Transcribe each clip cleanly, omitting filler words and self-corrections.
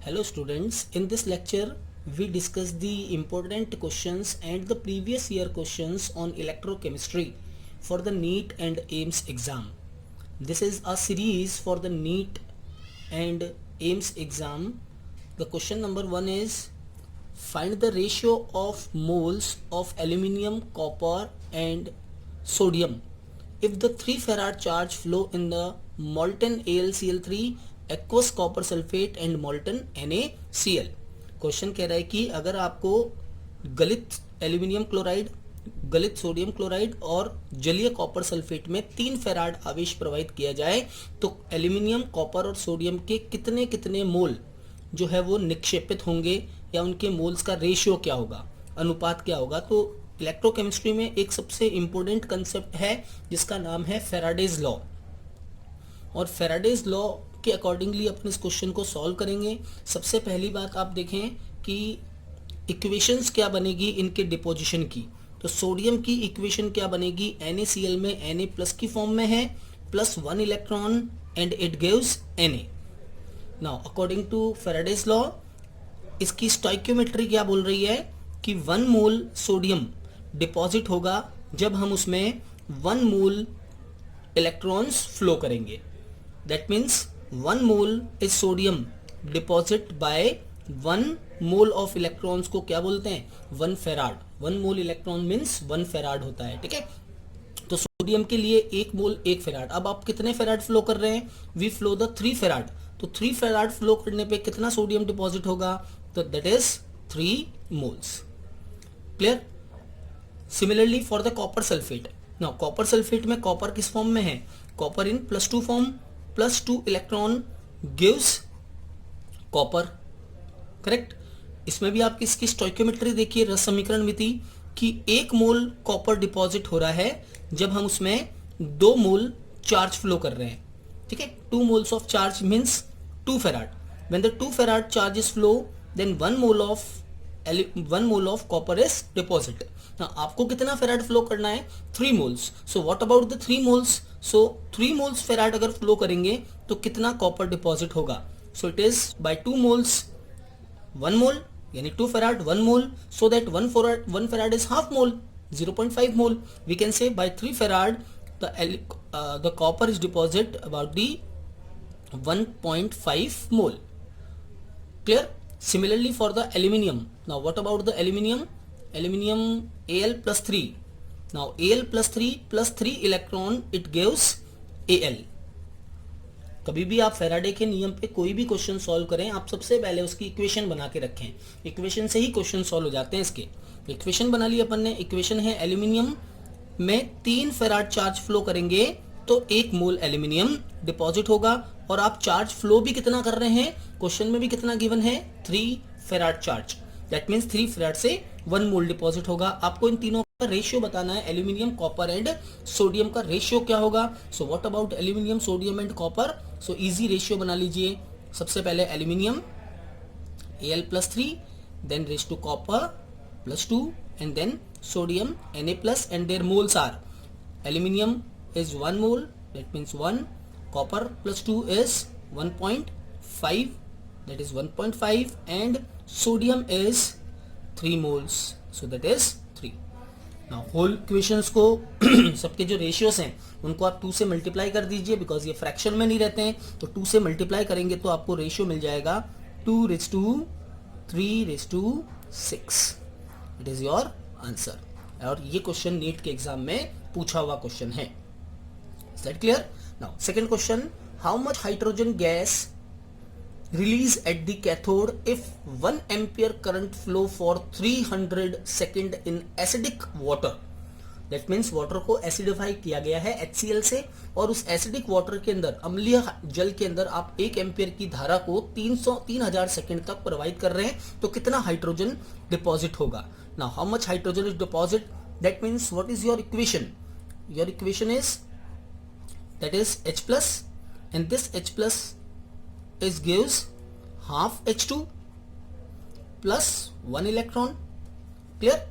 Hello students, in this lecture we discuss the important questions and the previous year questions on electrochemistry for the NEET and AIMS exam. This is a series for the NEET and AIMS exam. The question number 1 is find the ratio of moles of aluminium, copper and sodium if the 3 farad charge flow in the molten AlCl3, aqueous copper sulfate and molten NaCl. Question कह रहा है कि अगर आपको गलित aluminium chloride, गलित sodium chloride और जलीय copper sulphate में 3 farad आवेश प्रवाहित किया जाए तो एल्यूमिनियम, कॉपर और सोडियम के कितने कितने मोल जो है वो निक्षेपित होंगे या उनके मोल्स का रेशियो क्या होगा, अनुपात क्या होगा। तो इलेक्ट्रोकेमिस्ट्री में एक सबसे इंपॉर्टेंट कंसेप्ट है जिसका नाम है फेराडेज लॉ, और फेराडेज लॉ के अकॉर्डिंगली अपन इस क्वेश्चन को सॉल्व करेंगे। सबसे पहली बात आप देखें कि इक्वेशंस क्या बनेगी इनके डिपोजिशन की। तो सोडियम की इक्वेशन क्या बनेगी, NaCl में Na+ की फॉर्म में है, +1 electron and it gives Na। Now according to Faraday's law इसकी स्टोइकियोमेट्री क्या बोल रही है कि 1 मोल सोडियम डिपॉजिट होगा जब हम उसमें 1 मोल इलेक्ट्रॉन्स फ्लो करेंगे। That means 1 mole is sodium deposit by 1 mole of electrons को क्या बोलते हैं, 1 farad. 1 mole electron means 1 farad होता है, ठीक है। तो सोडियम के लिए 1 मोल 1 फेराड। अब आप कितने फेराड फ्लो कर रहे हैं, वी फ्लो द 3 फेराड। तो 3 फेराड फ्लो करने पे कितना सोडियम डिपॉजिट होगा, तो that is 3 moles. Clear. Similarly for the copper sulphate. Now copper sulphate में कॉपर किस फॉर्म में है, कॉपर इन +2 form, +2 electron gives copper, correct. इसमें भी आप इसकी स्टोइकियोमेट्री देखिए, रस समीकरण विधि कि 1 मोल कॉपर डिपॉजिट हो रहा है जब हम उसमें 2 मोल चार्ज फ्लो कर रहे हैं, ठीक है। 2 moles of charge means 2 farad. When the 2 farad charge is flow then 1 mole of copper is deposit. आपको कितना फेराड फ्लो करना है, 3 moles. So what about the 3 moles, so 3 moles farad अगर फ्लो करेंगे तो कितना कॉपर डिपॉजिट होगा। So it is by 2 moles 1 mole, यानी 2 farad 1 mole, so that 1 farad is half mole, 0.5 mole. We can say by 3 farad the copper is deposit about the 1.5 mole. Clear. Similarly for the aluminium. Now what about the aluminium? Aluminium Al+3. Now Al+3 +3 electron it gives Al. कभी भी आप Faraday के नियम पे कोई भी question solve करें, आप सबसे पहले उसकी इक्वेशन बना के रखें। इक्वेशन से ही क्वेश्चन सॉल्व हो जाते हैं। इसके इक्वेशन बना ली अपन ने। इक्वेशन है एल्यूमिनियम में 3 फेराड चार्ज फ्लो करेंगे तो 1 मोल एल्यूमिनियम डिपॉजिट होगा, और आप चार्ज फ्लो भी कितना कर रहे हैं, क्वेश्चन में भी कितना गिवन है, 3 farad charge. That means 3 farad से 1 मोल डिपॉजिट होगा। आपको इन तीनों का रेशियो बताना है, एल्यूमिनियम, कॉपर एंड सोडियम का रेशियो क्या होगा। So what about aluminium, sodium and copper. So easy ratio बना लीजिए। सबसे पहले aluminium Al+3, then raise to copper +2 and then sodium Na+, and their moles are aluminium is 1 mole, that means 1, copper +2 is 1.5, that is 1.5, and sodium is 3 moles, so that is 3. Now whole equations को सबके जो ratios हैं उनको आप 2 से multiply कर दीजिए, because ये फ्रैक्शन में नहीं रहते हैं। तो 2 से मल्टीप्लाई करेंगे तो आपको रेशियो मिल जाएगा 2:3:6। It is your answer. और ये क्वेश्चन नीट के एग्जाम में पूछा हुआ क्वेश्चन है। Is that clear. Now second question, how much hydrogen gas release at the cathode if 1 ampere current flow for 300 second in acidic water. That means water को acidify किया गया है HCl से, और उस एसिडिक वाटर के अंदर, अम्लीय जल के अंदर आप 1 एम्पियर की धारा को 3000 सेकेंड तक प्रवाहित कर रहे हैं, तो कितना हाइड्रोजन डिपॉजिट होगा। Now how much hydrogen is deposit, that means what is your equation, your equation is that is H+, and this H+ is gives half H2 plus 1 electron. Clear.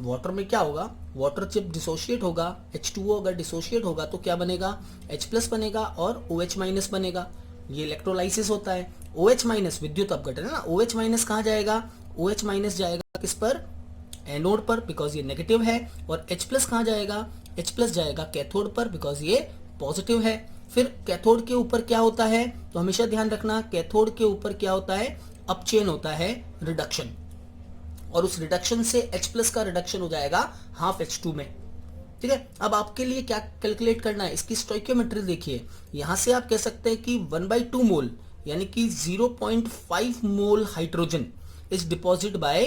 Water में क्या होगा, water जब dissociate होगा, H2O अगर dissociate होगा तो क्या बनेगा, H+ बनेगा और OH- बनेगा। ये इलेक्ट्रोलाइसिस होता है। OH माइनस विद्युत अपघटन है ना, OH माइनस कहाँ जाएगा, OH माइनस जाएगा किस पर, एनोड पर, बिकॉज ये नेगेटिव है। और H प्लस कहाँ जाएगा, H प्लस जाएगा कैथोड पर, बिकॉज ये पॉजिटिव है। फिर कैथोड के ऊपर क्या होता है, तो हमेशा ध्यान रखना कैथोड के ऊपर क्या होता है, अपचेन होता है, रिडक्शन, और उस रिडक्शन से H प्लस का रिडक्शन हो जाएगा हाफ H2 में। ठीक है, अब आपके लिए क्या कैलकुलेट करना है, इसकी स्टोइकियोमेट्री देखिए। यहां से आप कह सकते हैं कि 1/2 मोल यानी कि 0.5 mole hydrogen is deposit by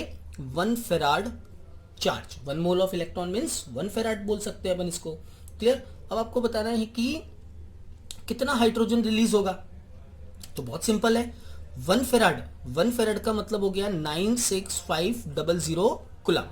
1 farad charge. 1 mole of electron means 1 farad बोल सकते हैं अपन इसको। क्लियर। अब आपको बताना है कि कितना हाइड्रोजन रिलीज होगा, तो बहुत सिंपल है, 1 फेराड, 1 फेराड का मतलब हो गया 96500 कुलाम।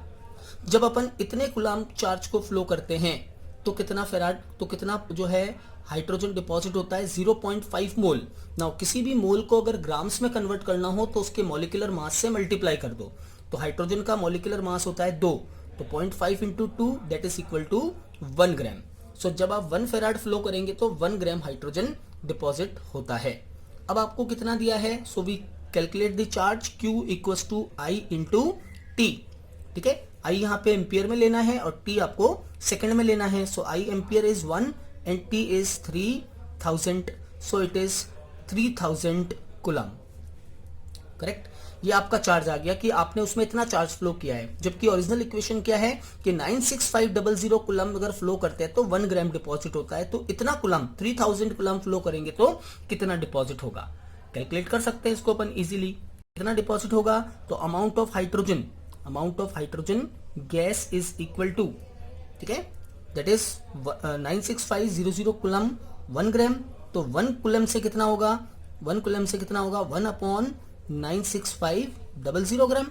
जब अपन इतने कुलाम चार्ज को फ्लो करते हैं तो कितना फेराड, तो कितना जो है हाइड्रोजन डिपॉजिट होता है, 0.5 मोल। नाउ किसी भी मोल को अगर ग्राम्स में कन्वर्ट करना हो तो उसके मॉलिक्यूलर मास से मल्टीप्लाई कर दो। तो हाइड्रोजन का मॉलिक्यूलर मास होता है 2, तो 0.5 into 2 that is equal to 1 gram. सो जब आप 1 फेराड फ्लो करेंगे तो 1 ग्राम हाइड्रोजन डिपॉजिट होता है। अब आपको कितना दिया है, so we calculate the charge Q equals to I into T. ठीक है, I यहाँ पे एम्पियर में लेना है और T आपको सेकंड में लेना है। सो I ampere is 1 and T is 3000, so it is 3000 कुलाम। Correct, ये आपका चार्ज आ गया कि आपने उसमें इतना चार्ज फ्लो किया है, जबकि ओरिजिनल इक्वेशन क्या है कि 96500 कुलम अगर फ्लो करते हैं तो 1 ग्राम डिपॉजिट होता है। तो इतना कुलम 3000 कुलम फ्लो करेंगे तो कितना डिपॉजिट होगा, कैलकुलेट कर सकते हैं इसको अपन इजीली। कितना डिपॉजिट होगा, तो amount of hydrogen gas is equal to, ठीक है, दैट इज 96500 कुलम 1 ग्राम। तो 1 कुलम से कितना होगा, 1 कुलम से कितना होगा, 1/96500 ग्राम।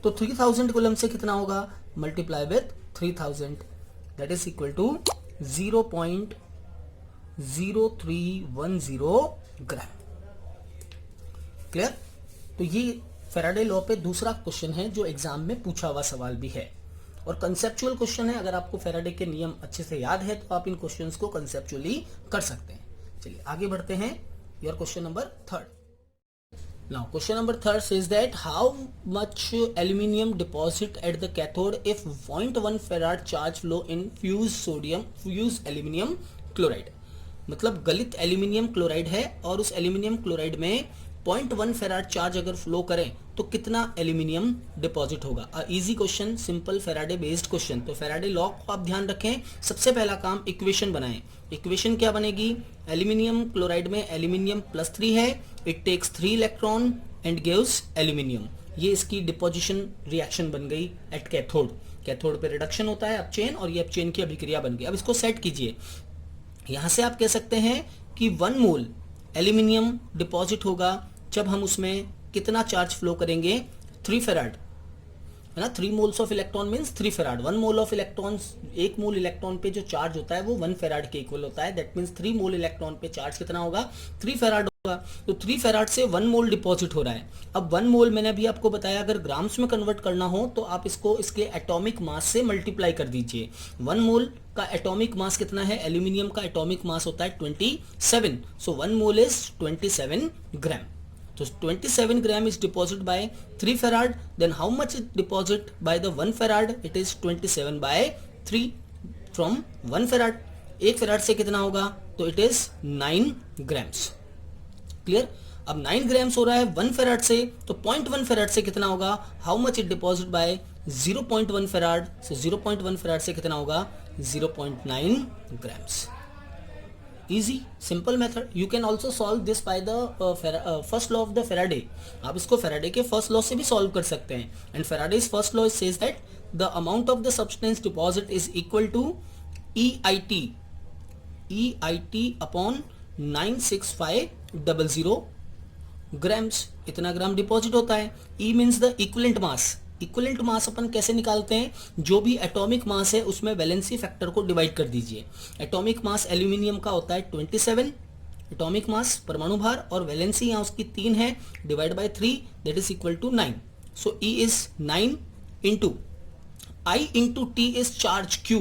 तो 3000 कुलम से कितना होगा, multiply with 3000 that is equal to 0.0310 gram. Clear. तो ये फैराडे लॉ पे दूसरा क्वेश्चन है जो एग्जाम में पूछा हुआ सवाल भी है और कंसेप्चुअल क्वेश्चन है। अगर आपको फैराडे के नियम अच्छे से याद है तो आप इन क्वेश्चंस को कंसेप्चुअली कर सकते हैं। चलिए आगे बढ़ते हैं। Your question number 3rd। Now question number 3rd says that how much aluminium deposit at the cathode if 0.1 farad charge flow in fused aluminium chloride। मतलब गलित एल्यूमिनियम क्लोराइड है और उस एल्यूमिनियम क्लोराइड में 0.1 फेराड चार्ज अगर flow करें तो कितना aluminium deposit होगा। Easy question, simple Faraday based question. तो फैराडे लॉ को आप ध्यान रखें। सबसे पहला काम इक्वेशन बनाएं। इक्वेशन क्या बनेगी, एल्यूमिनियम क्लोराइड में एल्यूमिनियम +3 है, it takes 3 electron and gives aluminium. ये इसकी डिपोजिशन रिएक्शन बन गई एट कैथोड। कैथोड पे रिडक्शन होता है अपचेन और ये अपचेन की अभिक्रिया बन गई। अब इसको सेट कीजिए। यहां से आप कह सकते हैं कि 1 मोल एल्यूमिनियम डिपॉजिट होगा जब हम उसमें कितना चार्ज फ्लो करेंगे, 3 फेराड है ना। 3 moles of electron means 3 farad. 1 mole of electrons, 1 mole electron पे जो चार्ज होता है वो 1 फेराड के इक्वल होता है। दैट मींस 3 मोल इलेक्ट्रॉन पे चार्ज कितना होगा, 3 फेराड होगा। तो 3 फेराड से 1 मोल डिपॉजिट हो रहा है। अब 1 मोल मैंने अभी आपको बताया अगर ग्राम्स में कन्वर्ट करना हो तो आप इसको इसके एटॉमिक मास से मल्टीप्लाई कर दीजिए। 1 मोल का एटॉमिक मास कितना है, एल्यूमिनियम का एटॉमिक मास होता है 27। सो 1 mole is 27 gram. So 27 gram is deposited by 3 farad. Then how much is deposited by the 1 farad? It is 27/3 from 1 farad. 1 farad से कितना होगा, तो it is 9 grams. क्लियर। अब 9 ग्राम्स हो रहा है 1 फेराड से, तो 0.1 फेराड से कितना होगा, how much it deposit by 0.1 farad. So 0.1 farad से कितना होगा, 0.9 grams. Easy, simple method. You can also solve this by the first law of the Faraday. आप इसको Faraday के first law से भी solve कर सकते हैं। And Faraday's first law says that the amount of the substance deposit is equal to EIT upon 96500 grams। इतना ग्राम deposit होता है। E means the equivalent mass। Equivalent mass अपन कैसे निकालते हैं, जो भी एटॉमिक मास है उसमें वैलेंसी फैक्टर को डिवाइड कर दीजिए। एटॉमिक मास एल्यूमिनियम का होता है 27 एटॉमिक मास परमाणु भार, और वैलेंसी यहाँ उसकी 3 है, divide by 3 that is equal to 9। So E is 9 into I into T is charge Q।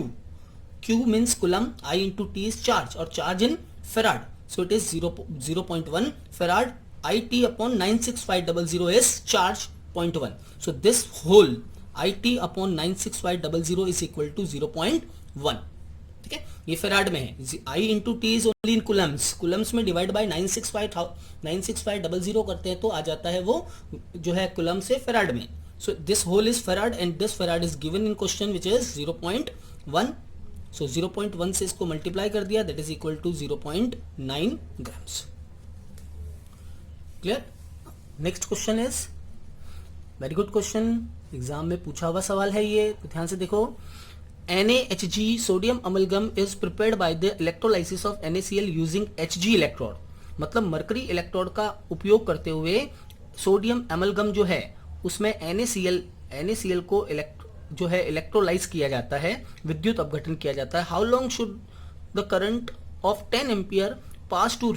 Q means coulomb, I into T is charge और charge in farad. So it is 0.1 farad IT upon 96500 is charge 0.1. So this whole IT upon 96500 is equal to 0.1. ठीक है, ये farad में है. I into T is only in coulombs. Coulombs में divide by 96500 करते हैं तो आ जाता है वो जो है कुलम से फेराड में. So this whole is farad and this farad is given in question which is 0.1. So 0.1 से इसको मल्टीप्लाई कर दिया, that is equal to 0.9 grams. Clear? Next question is very good question, exam में पूछा हुआ सवाल है ये, तो ध्यान से देखो. NaHg sodium amalgam is prepared by the electrolysis of NaCl using Hg electrode. मतलब मरकरी इलेक्ट्रोड का उपयोग करते हुए सोडियम अमलगम जो है उसमें NaCl को जो है इलेक्ट्रोलाइज किया जाता है, विद्युत अपघटन किया जाता है. How long should the current of 10 ampere pass to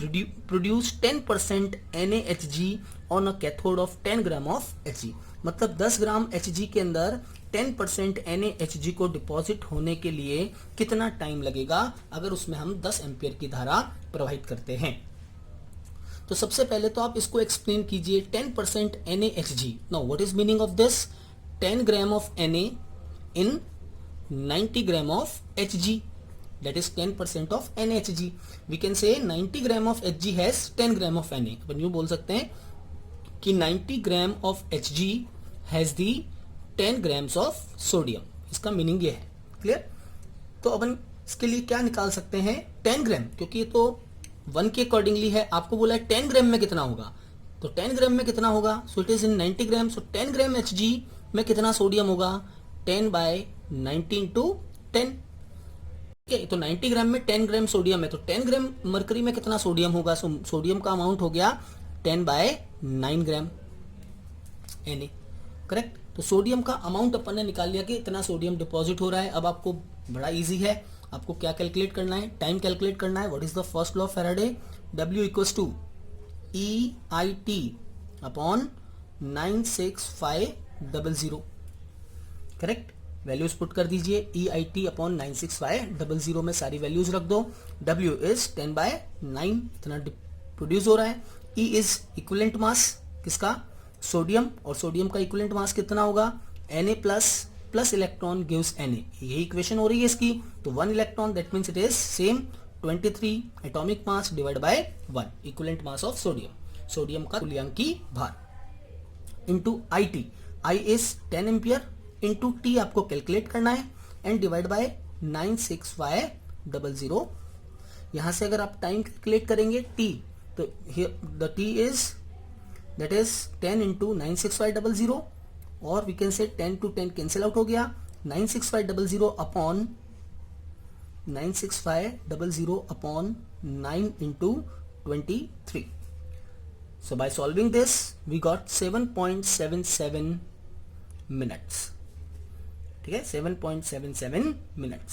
produce 10% NaHg on a cathode of 10 gram of Hg. मतलब 10 ग्राम Hg के अंदर 10% NaHg को डिपॉजिट होने के लिए कितना टाइम लगेगा अगर उसमें हम 10 एम्पियर की धारा प्रवाहित करते हैं. तो सबसे पहले तो आप इसको एक्सप्लेन कीजिए. 10% NaHg. Now what is meaning of this? 10 gram of Na in 90 gram of Hg. That is 10% of NaHg. We can say 90 gram of Hg has 10 gram of Na. अपन यूँ बोल सकते हैं कि 90 ग्राम of Hg has the 10 grams of sodium. इसका meaning ये है. Clear? तो अपन इसके लिए क्या निकाल सकते हैं? 10 ग्राम, क्योंकि ये तो 1 के अकॉर्डिंगली है. आपको बोला है 10 ग्राम में कितना होगा, तो 10 ग्राम में कितना होगा? So it is in 90 gram. So 10 gram Hg में कितना सोडियम होगा? 10 बाय 90 इंटू 10. ठीक है, तो 90 ग्राम में 10 ग्राम सोडियम है, तो 10 ग्राम मरकरी में कितना सोडियम होगा? सो सोडियम का अमाउंट हो गया 10 बाय 9 ग्राम Na. करेक्ट? तो सोडियम का अमाउंट अपन ने निकाल लिया कि इतना सोडियम डिपॉजिट हो रहा है. अब आपको बड़ा इजी है, आपको क्या कैलकुलेट करना है? टाइम कैलकुलेट करना है. What is the first law of Faraday? W equals to EIT upon 96500. Correct? Values put कर दीजिए. EIT अपॉन 96500 में सारी वैल्यूज रख दो. W इज 10 बाय 9, इतना प्रोड्यूस हो रहा है. E इज इक्विवेलेंट मास किसका? सोडियम. और सोडियम का इक्विवेलेंट मास कितना होगा? Na plus electron gives Na. यही इक्वेशन हो रही है इसकी. तो 1 electron, that means it is same 23 atomic mass divide by 1 equivalent mass of sodium. Sodium का तुल्यांकी भार into IT. I is 10 ampere into T आपको कैलकुलेट करना है एंड डिवाइड बाय 96500. यहां से अगर आप टाइम कैलकुलेट करेंगे T, तो the T is that is 10 into 96500, और we can say 10 to 10 cancel out हो गया. 96500 upon 9 into 23. So by solving this we got 7.77 minutes. ठीक है, 7.77 minutes.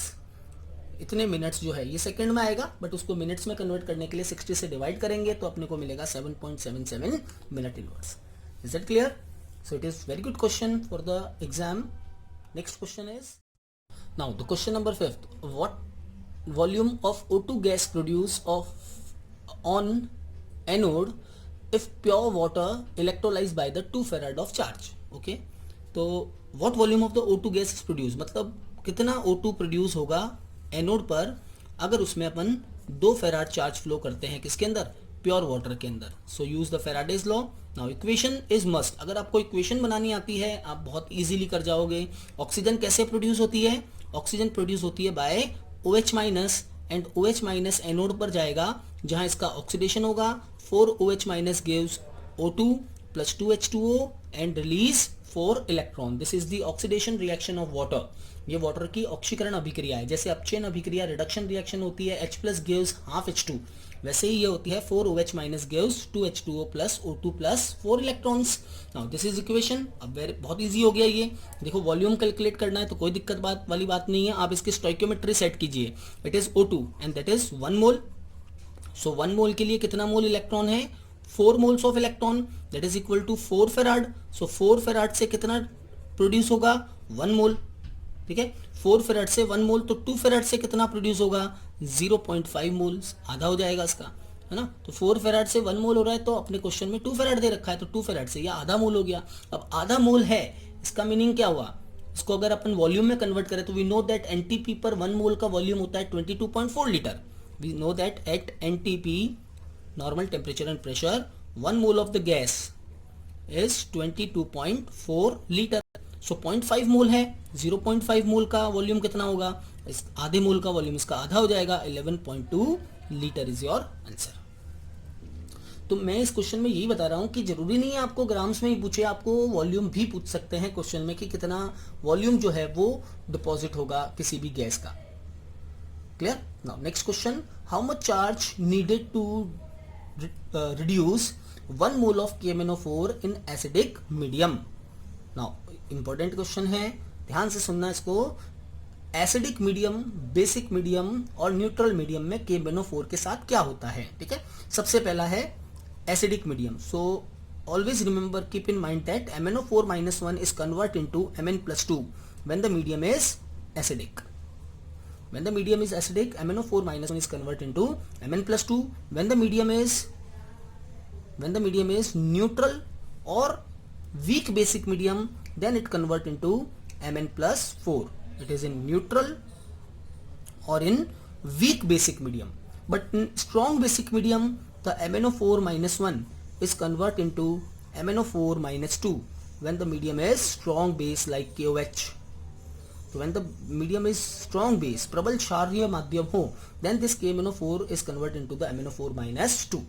इतने मिनट्स जो है ये सेकंड में आएगा, बट उसको मिनट्स में कन्वर्ट करने के लिए 60 से डिवाइड करेंगे तो अपने को मिलेगा 7.77 minute inverse. Is that clear? So it is very good question for the exam. Next question is now the question number 5. What volume of O2 gas produce of on anode if pure water electrolyse by the 2 farad of charge. Okay, तो what volume of the O2 gas is produce, मतलब कितना O2 produce होगा anode पर अगर उसमें अपन 2 farad charge flow करते हैं. किसके अंदर? प्योर वाटर के अंदर. So use the Faraday's law. Now equation is must. अगर आपको इक्वेशन बनानी आती है आप बहुत इजीली कर जाओगे. ऑक्सीजन कैसे प्रोड्यूस होती है? ऑक्सीजन प्रोड्यूस होती है by OH minus, and OH minus anode पर जाएगा जहां इसका ऑक्सीडेशन होगा. 4OH minus gives O2 plus 2H2O and release 4 electron. This is the oxidation reaction of water. ये वाटर की ऑक्सीकरण अभिक्रिया है. जैसे अपचयन अभिक्रिया रिडक्शन रिएक्शन होती है, H plus gives half H2, वैसे ही ये होती है 4OH minus gives 2H2O plus O2 plus 4 electrons. Now this is equation. अब बहुत इजी हो गया ये. देखो वॉल्यूम कैलकुलेट करना है तो कोई दिक्कत वाली बात नहीं है. आप इसकी स्टोइकियोमेट्री सेट कीजिए. It is O2 and that is 1 mole. So 1 mole के लिए कितना मोल इलेक्ट्रॉन है? 4 moles of electron, that is equal to 4 farad. So 4 farad से कितना प्रोड्यूस होगा? 1 मोल. ठीक है, 4 फेराड से 1 मोल, तो 2 फेराड से कितना प्रोड्यूस होगा? 0.5 मोल्स. आधा हो जाएगा इसका. है ना। तो 4 फेराड से 1 मोल हो रहा है, तो अपने क्वेश्चन में 2 फेराड दे रखा है, तो 2 फेराड से ये आधा मोल हो गया। अब आधा मोल है, इसका मीनिंग क्या हुआ, इसको अगर अपन वॉल्यूम में कन्वर्ट करें तो वी नो दैट एनटीपी पर 1 मोल का वॉल्यूम होता है 22.4 litre. We know that at NTP normal temperature and pressure 1 mole of the gas is 22.4 litre. So 0.5 mole है, 0.5 मोल का वॉल्यूम कितना होगा, इस आधे मोल का वॉल्यूम इसका आधा हो जाएगा, 11.2 लीटर इज योर आंसर। तो मैं इस क्वेश्चन में यही बता रहा हूं कि जरूरी नहीं है आपको ग्राम्स में ही पूछे, आपको वॉल्यूम भी पूछ सकते हैं क्वेश्चन में कि कितना वॉल्यूम जो है वो डिपॉजिट होगा किसी भी गैस का। Clear. Now next question, how much charge needed to reduce 1 mole of KMnO4 in acidic medium. Now important question है, ध्यान से सुनना इसको। एसिडिक मीडियम, बेसिक मीडियम और न्यूट्रल मीडियम में KMnO4 के साथ क्या होता है, ठीक है। सबसे पहला है acidic medium. So always remember, keep in mind that MnO4 minus 1 is converted into Mn plus 2 when the medium is acidic. When the medium is acidic, MnO4 minus 1 is converted into Mn plus 2. When the medium is neutral or weak basic medium, then it convert into Mn plus 4. It is in neutral or in weak basic medium. But in strong basic medium, the MnO4 minus 1 is converted into MnO4 minus 2 when the medium is strong base like KOH. So when the medium is strong base, प्रबल क्षारीय माध्यम हो, then this KMnO4 is converted into the MnO4 minus 2.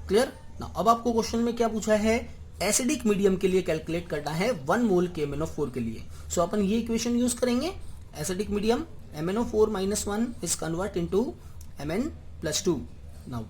Clear? Now अब आपको question में क्या पूछा है, एसिडिक मीडियम के लिए कैलकुलेट करना है 1 मोल KMnO4 के लिए। सो अपन ये इक्वेशन यूज करेंगे, acidic medium MnO4 minus 1 is converted into Mn plus 2. Now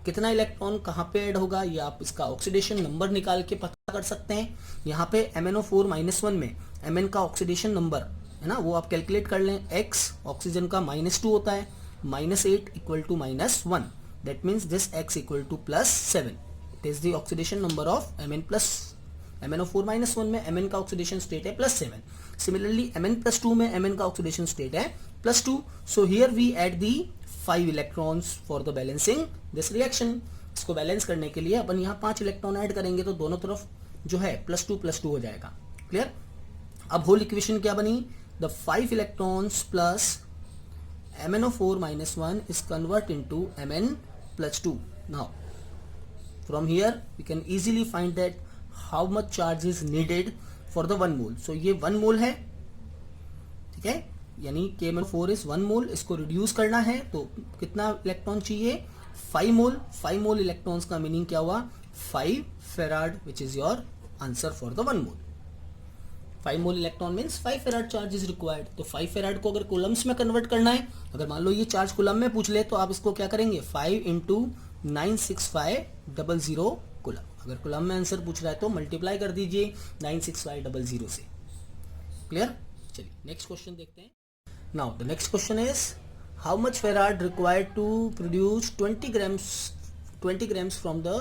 कितना इलेक्ट्रॉन कहाँ पे ऐड होगा, ये आप इसका ऑक्सीडेशन नंबर निकाल के पता कर सकते हैं। यहाँ पे MnO4 minus 1 में Mn का ऑक्सीडेशन नंबर है ना, वो आप कैलकुलेट कर लें। X ऑक्सीजन का -2 होता है, -8 equal to -1, that means this X equal to +7। It is the oxidation number of Mn plus MnO4 minus 1 में Mn का ऑक्सीडेशन स्टेट है +7। सिमिलरली Mn plus 2 में Mn का ऑक्सीडेशन स्टेट है +2। So here we add the 5 electrons for the balancing this reaction. इसको balance करने के लिए अपन यहाँ 5 इलेक्ट्रॉन ऐड करेंगे तो दोनों तरफ जो है +2 हो जाएगा। क्लियर। अब होल इक्वेशन क्या बनी, the 5 electrons plus MnO4 minus 1 is convert into Mn plus 2. Now from here we can easily find that how much charge is needed for the 1 mole. So ये 1 mole है, ठीक है, यानी KMnO4 is 1 मोल। इसको reduce करना है तो कितना इलेक्ट्रॉन चाहिए, 5 मोल। 5 मोल इलेक्ट्रॉन्स का मीनिंग क्या हुआ, 5 farad, which is your answer for the 1 mole. 5 mole electron means 5 farad charge is required. तो 5 फेराड को अगर कूलम्स में कन्वर्ट करना है, अगर मान लो ये चार्ज कूलम में पूछ ले तो आप इसको क्या करेंगे, 5 × 96500 कूलम। अगर कूलम में आंसर पूछ रहा है तो मल्टीप्लाई कर दीजिए 96500 से। क्लियर। चलिए नेक्स्ट क्वेश्चन देखते हैं। Now the next question is, how much farad required to produce 20 grams from the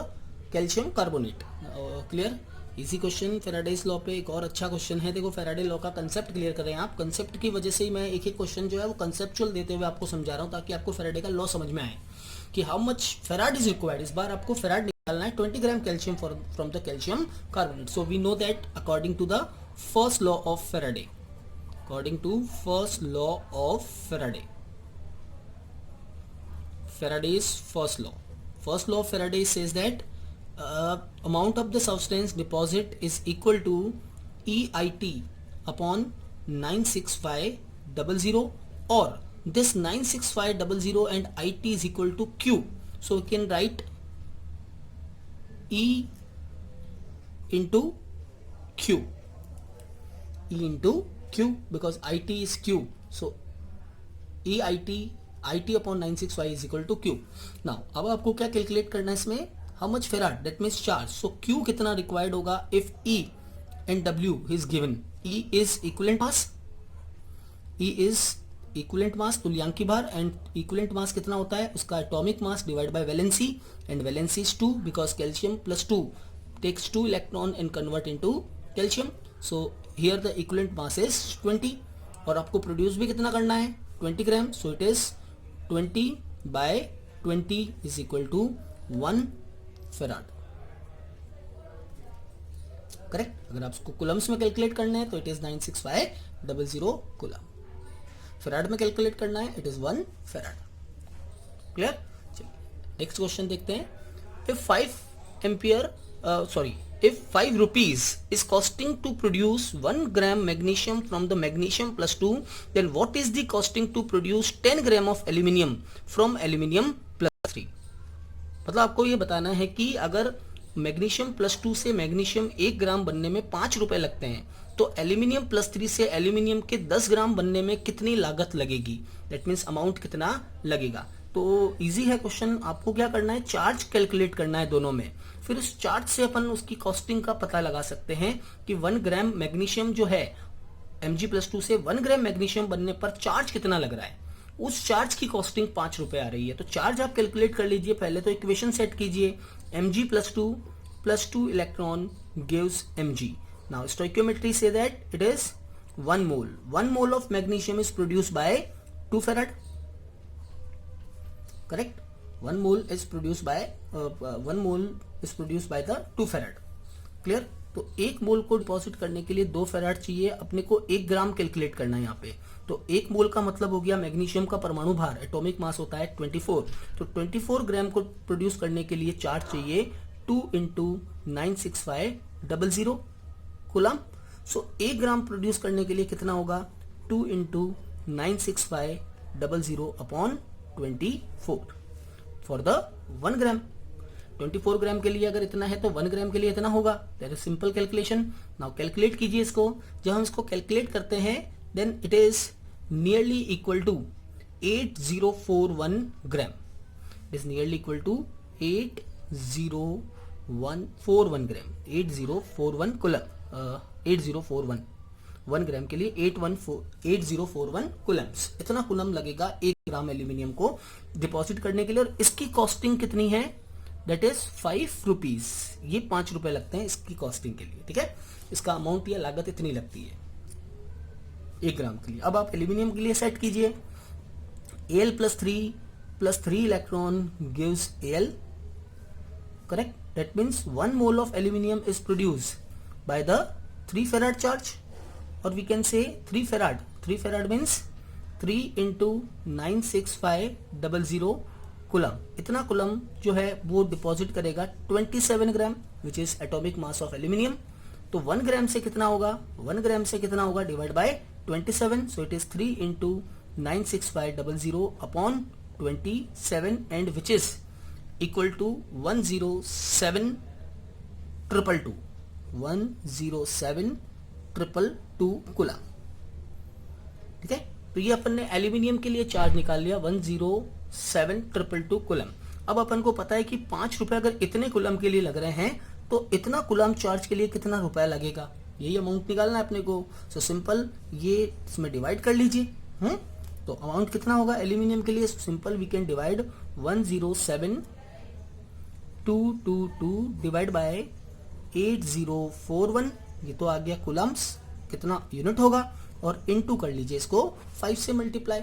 calcium carbonate? Clear? इसी क्वेश्चन फेराडेज लॉ पे एक और अच्छा क्वेश्चन है। देखो फेराडे लॉ का कंसेप्ट क्लियर करें आप। कंसेप्ट की वजह से ही मैं एक क्वेश्चन जो है वो कंसेप्चुअल देते हुए आपको समझा रहा हूँ ताकि आपको फेराडे का लॉ समझ में आए कि how much farad is required. इस बार आपको फेराड निकालना है 20 gram calcium from the calcium carbonate. So we know that according to the first law of Faraday, according to first law of Faraday's first law of Faraday says that amount of the substance deposit is equal to EIT upon 96500, or this 96500 and IT is equal to Q. So we can write E into Q, Q because IT is Q. So IT upon 965 is equal to Q. Now अब आपको क्या calculate करना है इसमें, how much farad, that means charge. So Q कितना required होगा if E and W is given. E is equivalent mass, तुल्यांकी भार, and equivalent mass कितना होता है, उसका atomic mass divided by valency, and valency is 2 because calcium plus 2 takes 2 electron and convert into calcium. So here the equivalent mass is 20 और आपको produce भी कितना करना है, 20 gram. So it is 20 by 20 is equal to 1 farad. Correct. अगर आपको coulombs में calculate करना है तो इट इज 96500 कुलम। फेराड में कैलकुलेट करना है, इट इज 1 फेराड। क्लियर। चलिए नेक्स्ट क्वेश्चन देखते हैं। If 5 rupees is costing to produce 1 gram magnesium from the magnesium plus 2, then what is the costing to produce 10 gram of aluminium from aluminium plus 3? मतलब आपको ये बताना है कि अगर मैग्नीशियम प्लस 2 से मैग्नीशियम 1 ग्राम बनने में 5 रुपए लगते हैं, तो एल्यूमिनियम प्लस 3 से एल्यूमिनियम के 10 ग्राम बनने में कितनी लागत लगेगी, दैट मीन्स अमाउंट कितना लगेगा। तो इजी है क्वेश्चन। आपको क्या करना है, चार्ज कैलकुलेट करना है दोनों में, फिर उस चार्ज से अपन उसकी कॉस्टिंग का पता लगा सकते हैं कि 1 ग्राम मैग्नीशियम जो है Mg+2 से 1 ग्राम मैग्नीशियम बनने पर चार्ज कितना लग रहा है। उस चार्ज की कॉस्टिंग 5 रुपए आ रही है, तो चार्ज आप कैलकुलेट कर लीजिए। पहले तो इक्वेशन सेट कीजिए, Mg+2 plus 2 electron gives Mg. Now stoichiometry say that it is 1 mole. 1 mole of magnesium is produced by 2 farad. Correct. 1 mole is produced by the 2 farad. Clear. तो 1 मोल को deposit करने के लिए 2 फेराड चाहिए। अपने को 1 ग्राम calculate करना है यहाँ पे। तो 1 मोल का मतलब हो गया मैग्नीशियम का परमाणु भार, एटॉमिक मास होता है 24। तो 24 ग्राम को प्रोड्यूस करने के लिए चार्ज चाहिए 2 × 96500 कूलम। सो 1 ग्राम प्रोड्यूस करने के लिए कितना होगा, 2 × 96500 अपॉन 24 फॉर द 1 ग्राम। 24 ग्राम के लिए अगर इतना है तो 1 ग्राम के लिए इतना होगा। That is simple calculation. Now calculate कीजिए इसको। जब हम इसको कैलकुलेट करते हैं then it is nearly equal to 8041 gram. It is nearly equal to 8041 gram, 8041 coulomb, 8041 1 gram के लिए 8041 कूलम्स। इतना कूलम लगेगा 1 ग्राम एल्यूमिनियम को डिपॉजिट करने के लिए। और इसकी कॉस्टिंग कितनी है, दैट इज 5 रुपीज। ये 5 रुपए लगते हैं इसकी कॉस्टिंग के लिए। ठीक है, इसका अमाउंट या लागत इतनी लगती है 1 ग्राम के लिए। अब आप एल्यूमिनियम के लिए सेट कीजिए, Al+3 electron gives Al। Correct. That means 1 mole of aluminium is produce by the 3 farad charge, और we can say 3 farad. 3 farad means 3 × 96500 coulomb. इतना कूलम जो है वो डिपॉजिट करेगा 27 gram which is atomic mass of aluminium. तो 1 ग्राम से कितना होगा, 1 ग्राम से कितना होगा, divide by 27। So it is 3 × 96500 upon 27 and which is equal to 107,222 107,222 coulomb. ठीक है, तो ये अपन ने एल्यूमिनियम के लिए चार्ज निकाल लिया 107,222 कूलम। अब अपन को पता है कि 5 रुपए अगर इतने कूलम के लिए लग रहे हैं तो इतना कूलम चार्ज के लिए कितना रुपया लगेगा, यही अमाउंट निकालना है अपने को। सो सिंपल ये इसमें डिवाइड कर लीजिए। तो अमाउंट कितना होगा एल्यूमिनियम के लिए, simple we can divide 107,222 divide by 8041। ये तो आ गया कूलम्स, कितना यूनिट होगा, और इनटू कर लीजिए इसको 5 से मल्टीप्लाई।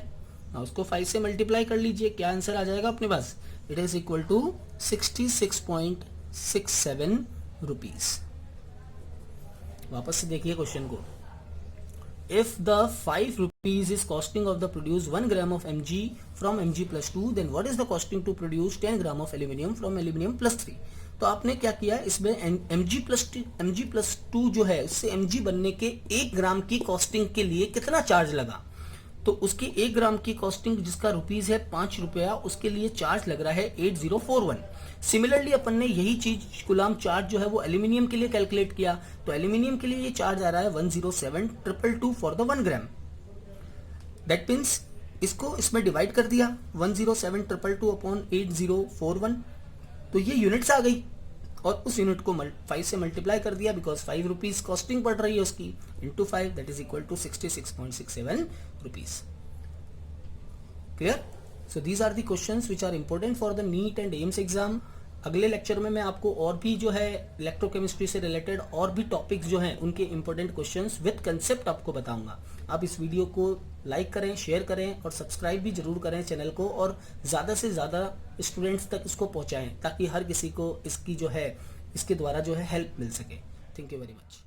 उसको 5 से मल्टीप्लाई कर लीजिए, क्या आंसर आ जाएगा अपने पास, it is equal to 66.67 rupees. वापस से देखिए क्वेश्चन को। If the 5 rupees is costing of the produce 1 gram of Mg from Mg+2, then what is the costing to produce 10 gram of aluminium from aluminium+3? तो आपने क्या किया, इसमें Mg+2 जो है इससे Mg बनने के 1 ग्राम की कॉस्टिंग के लिए कितना चार्ज लगा, तो उसकी 1 ग्राम की कॉस्टिंग जिसका रुपीज है 5 रुपया, उसके लिए चार्ज लग रहा है 8041। सिमिलरली अपन ने यही चीज कूलम चार्ज जो है वो एल्यूमिनियम के लिए कैलकुलेट किया, तो एल्यूमिनियम के लिए ये चार्ज आ रहा है 107,222 for the 1 gram. That means इसको इसमें डिवाइड कर दिया 107,222 अपॉन 8041, तो ये यूनिट्स आ गई, और उस यूनिट को 5 से मल्टीप्लाई कर दिया बिकॉज 5 रुपीज कॉस्टिंग पड़ रही है उसकी, into 5 that is equal to 66.67 rupees. Clear? So these are the questions which are important for the NEET and AIIMS exam. अगले लेक्चर में मैं आपको और भी जो है इलेक्ट्रोकेमिस्ट्री से रिलेटेड और भी टॉपिक्स जो हैं उनके इंपॉर्टेंट क्वेश्चंस विद कंसेप्ट आपको बताऊंगा। आप इस वीडियो को लाइक करें, शेयर करें और सब्सक्राइब भी जरूर करें चैनल को, और ज़्यादा से ज़्यादा स्टूडेंट्स तक इसको पहुँचाएँ ताकि हर किसी को इसकी जो है इसके द्वारा जो है हेल्प मिल सके। Thank you very much.